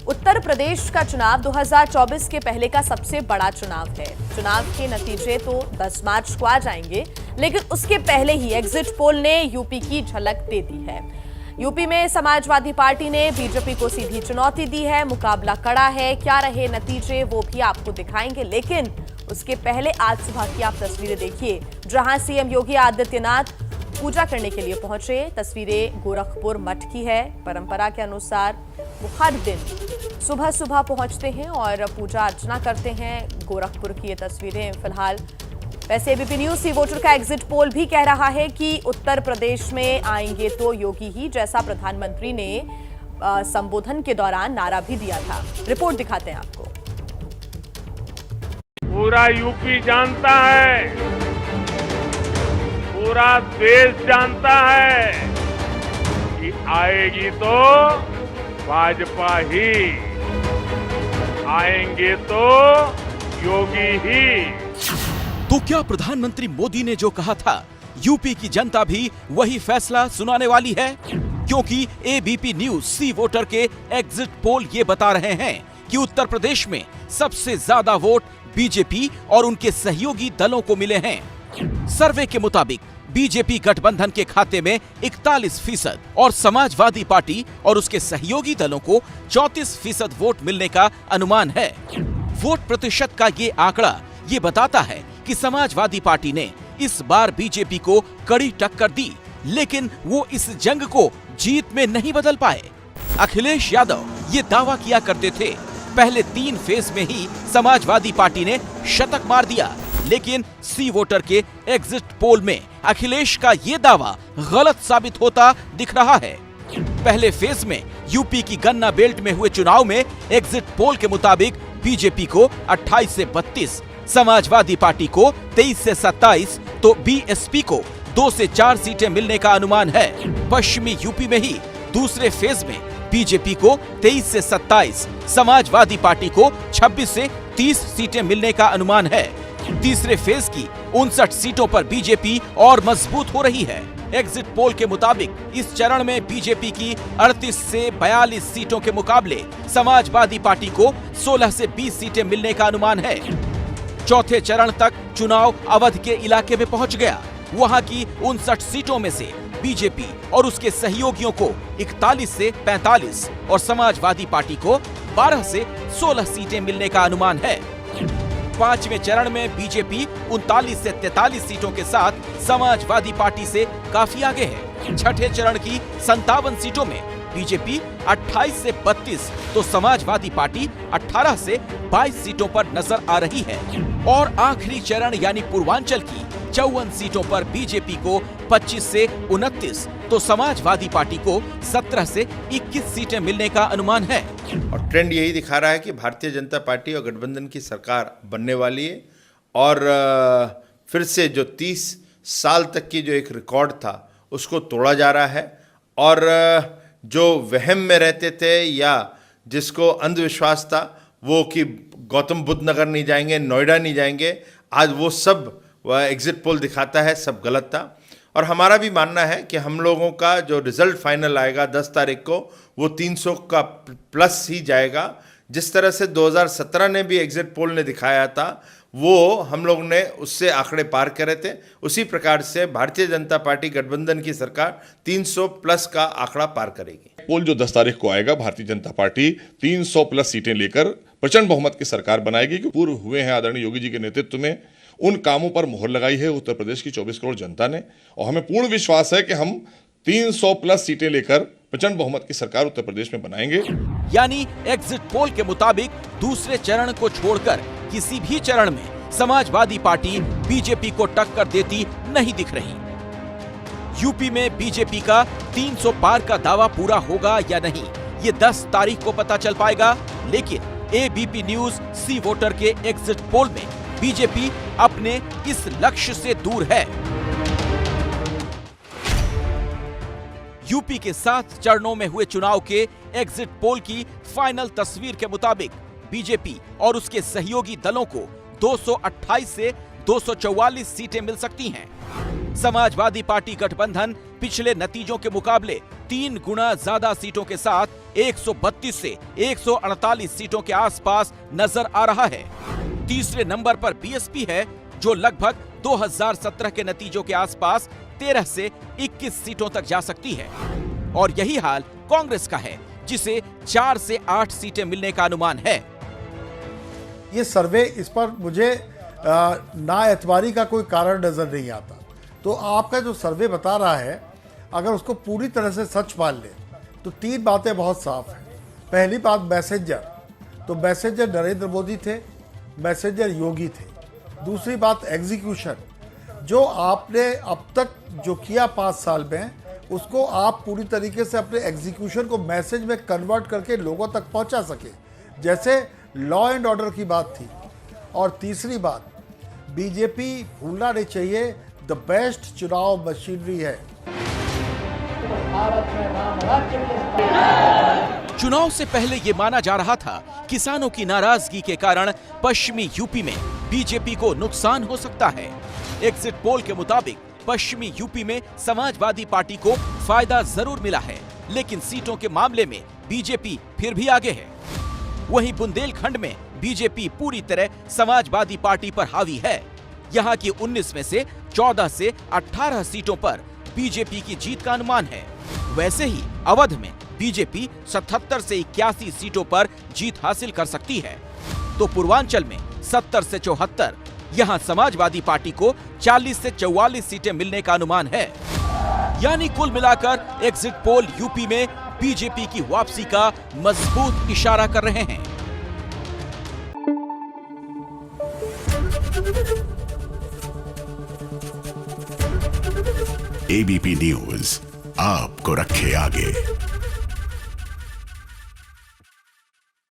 उत्तर प्रदेश का चुनाव 2024 के पहले का सबसे बड़ा चुनाव है। चुनाव के नतीजे तो 10 मार्च को आ जाएंगे, लेकिन उसके पहले ही एग्जिट पोल ने यूपी की झलक दे दी है। यूपी में समाजवादी पार्टी ने बीजेपी को सीधी चुनौती दी है। मुकाबला कड़ा है। क्या रहे नतीजे वो भी आपको दिखाएंगे, लेकिन उसके पहले आज सुबह की आप तस्वीरें देखिए, जहां सीएम योगी आदित्यनाथ पूजा करने के लिए पहुंचे। तस्वीरें गोरखपुर मठ की है। परंपरा के अनुसार वो हर दिन सुबह सुबह पहुंचते हैं और पूजा अर्चना करते हैं। गोरखपुर की ये तस्वीरें फिलहाल। वैसे एबीपी न्यूज सी वोटर का एग्जिट पोल भी कह रहा है कि उत्तर प्रदेश में आएंगे तो योगी ही, जैसा प्रधानमंत्री ने संबोधन के दौरान नारा भी दिया था। रिपोर्ट दिखाते हैं आपको। पूरा यूपी जानता है, पूरा देश जानता है कि आएगी तो भाजपा ही, आएंगे तो योगी ही। तो क्या प्रधानमंत्री मोदी ने जो कहा था, यूपी की जनता भी वही फैसला सुनाने वाली है? क्योंकि एबीपी न्यूज सी वोटर के एग्जिट पोल ये बता रहे हैं कि उत्तर प्रदेश में सबसे ज्यादा वोट बीजेपी और उनके सहयोगी दलों को मिले हैं। सर्वे के मुताबिक बीजेपी गठबंधन के खाते में 41% और समाजवादी पार्टी और उसके सहयोगी दलों को 34% वोट मिलने का अनुमान है। वोट प्रतिशत का ये आंकड़ा ये बताता है कि समाजवादी पार्टी ने इस बार बीजेपी को कड़ी टक्कर दी, लेकिन वो इस जंग को जीत में नहीं बदल पाए। अखिलेश यादव ये दावा किया करते थे, पहले 3 फेज में ही समाजवादी पार्टी ने शतक मार दिया, लेकिन सी वोटर के एग्जिट पोल में अखिलेश का ये दावा गलत साबित होता दिख रहा है। पहले फेज में यूपी की गन्ना बेल्ट में हुए चुनाव में एग्जिट पोल के मुताबिक बीजेपी को 28 से 32, समाजवादी पार्टी को 23 से 27, तो बीएसपी को 2 से 4 सीटें मिलने का अनुमान है। पश्चिमी यूपी में ही दूसरे फेज में बीजेपी को 23 से 27, समाजवादी पार्टी को 26 से 30 सीटें मिलने का अनुमान है। तीसरे फेज की 59 सीटों पर बीजेपी और मजबूत हो रही है। एग्जिट पोल के मुताबिक इस चरण में बीजेपी की 38 से 42 सीटों के मुकाबले समाजवादी पार्टी को 16 से 20 सीटें मिलने का अनुमान है। चौथे चरण तक चुनाव अवध के इलाके में पहुंच गया। वहां की 59 सीटों में से बीजेपी और उसके सहयोगियों को 41 से 45 और समाजवादी पार्टी को 12 से 16 सीटें मिलने का अनुमान है। पांचवें चरण में बीजेपी 39 से 43 सीटों के साथ समाजवादी पार्टी से काफी आगे है। छठे चरण की 57 सीटों में बीजेपी 28 से 32, तो समाजवादी पार्टी 18 से 22 सीटों पर नजर आ रही है। और आखिरी चरण यानी पूर्वांचल की 54 सीटों पर बीजेपी को 25 से 29, तो समाजवादी पार्टी को 17 से 21 सीटें मिलने का अनुमान है। और ट्रेंड यही दिखा रहा है कि भारतीय जनता पार्टी और गठबंधन की सरकार बनने वाली है और फिर से जो 30 साल तक की जो एक रिकॉर्ड था उसको तोड़ा जा रहा है। और जो वहम में रहते थे या जिसको अंधविश्वास था वो कि गौतम बुद्ध नगर नहीं जाएंगे, नोएडा नहीं जाएंगे, आज वो सब एग्जिट पोल दिखाता है सब गलत था। और हमारा भी मानना है कि हम लोगों का जो रिजल्ट फाइनल आएगा 10 तारीख को वो 300 का प्लस ही जाएगा। जिस तरह से 2017 ने भी एग्जिट पोल ने दिखाया था वो हम लोग ने उससे आंकड़े पार करे थे, उसी प्रकार से भारतीय जनता पार्टी गठबंधन की सरकार 300 प्लस का आंकड़ा पार करेगी। पोल जो 10 तारीख को आएगा, भारतीय जनता पार्टी 300 प्लस सीटें लेकर प्रचंड बहुमत की सरकार बनाएगी। पूर्व हुए हैं आदरणीय योगी जी के नेतृत्व में उन कामों पर मुहर लगाई है उत्तर प्रदेश की 24 करोड़ जनता ने, और हमें पूर्ण विश्वास है कि हम 300 प्लस सीटें लेकर प्रचंड बहुमत की सरकार उत्तर प्रदेश में बनाएंगे। यानी एग्जिट पोल के मुताबिक दूसरे चरण को छोड़कर किसी भी चरण में समाजवादी पार्टी बीजेपी को टक्कर देती नहीं दिख रही। यूपी में बीजेपी का 300 पार का दावा पूरा होगा या नहीं, ये 10 तारीख को पता चल पाएगा। लेकिन एबीपी न्यूज सी वोटर के एग्जिट पोल में बीजेपी अपने इस लक्ष्य से दूर है। यूपी के 7 चरणों में हुए चुनाव के एग्जिट पोल की फाइनल तस्वीर के मुताबिक बीजेपी और उसके सहयोगी दलों को 228 से 244 सीटें मिल सकती हैं। समाजवादी पार्टी गठबंधन पिछले नतीजों के मुकाबले 3 गुना ज्यादा सीटों के साथ 132 से 148 सीटों के आसपास नजर आ रहा है। तीसरे नंबर पर बीएसपी है, जो लगभग 2017 के नतीजों के आसपास 13 से 21 सीटों तक जा सकती है। और यही हाल कांग्रेस का है, जिसे 4 से 8 सीटें मिलने का अनुमान है। ये सर्वे, इस पर मुझे ना एतबारी का कोई कारण नजर नहीं आता। तो आपका जो सर्वे बता रहा है, अगर उसको पूरी तरह से सच मान ले तो 3 बातें बहुत साफ हैं। पहली बात, मैसेंजर, तो मैसेंजर नरेंद्र मोदी थे, मैसेंजर योगी थे। दूसरी बात, एग्जीक्यूशन, जो आपने अब तक जो किया 5 साल में, उसको आप पूरी तरीके से अपने एग्जीक्यूशन को मैसेज में कन्वर्ट करके लोगों तक पहुंचा सके, जैसे लॉ एंड ऑर्डर की बात थी। और तीसरी बात, बीजेपी भूलना नहीं चाहिए, द बेस्ट चुनाव मशीनरी है। चुनाव से पहले ये माना जा रहा था किसानों की नाराजगी के कारण पश्चिमी यूपी में बीजेपी को नुकसान हो सकता है। एग्जिट पोल के मुताबिक पश्चिमी यूपी में समाजवादी पार्टी को फायदा जरूर मिला है, लेकिन सीटों के मामले में बीजेपी फिर भी आगे है। वहीं बुंदेलखंड में बीजेपी पूरी तरह समाजवादी पार्टी पर हावी है। यहाँ की 19 में से 14 से 18 सीटों पर बीजेपी की जीत का अनुमान है। वैसे ही अवध में बीजेपी 77 से 81 सीटों पर जीत हासिल कर सकती है, तो पूर्वांचल में 70 से 74, यहाँ समाजवादी पार्टी को 40 से 44 सीटें मिलने का अनुमान है। यानी कुल मिलाकर एग्जिट पोल यूपी में बीजेपी की वापसी का मजबूत इशारा कर रहे हैं। एबीपी न्यूज आपको रखे आगे।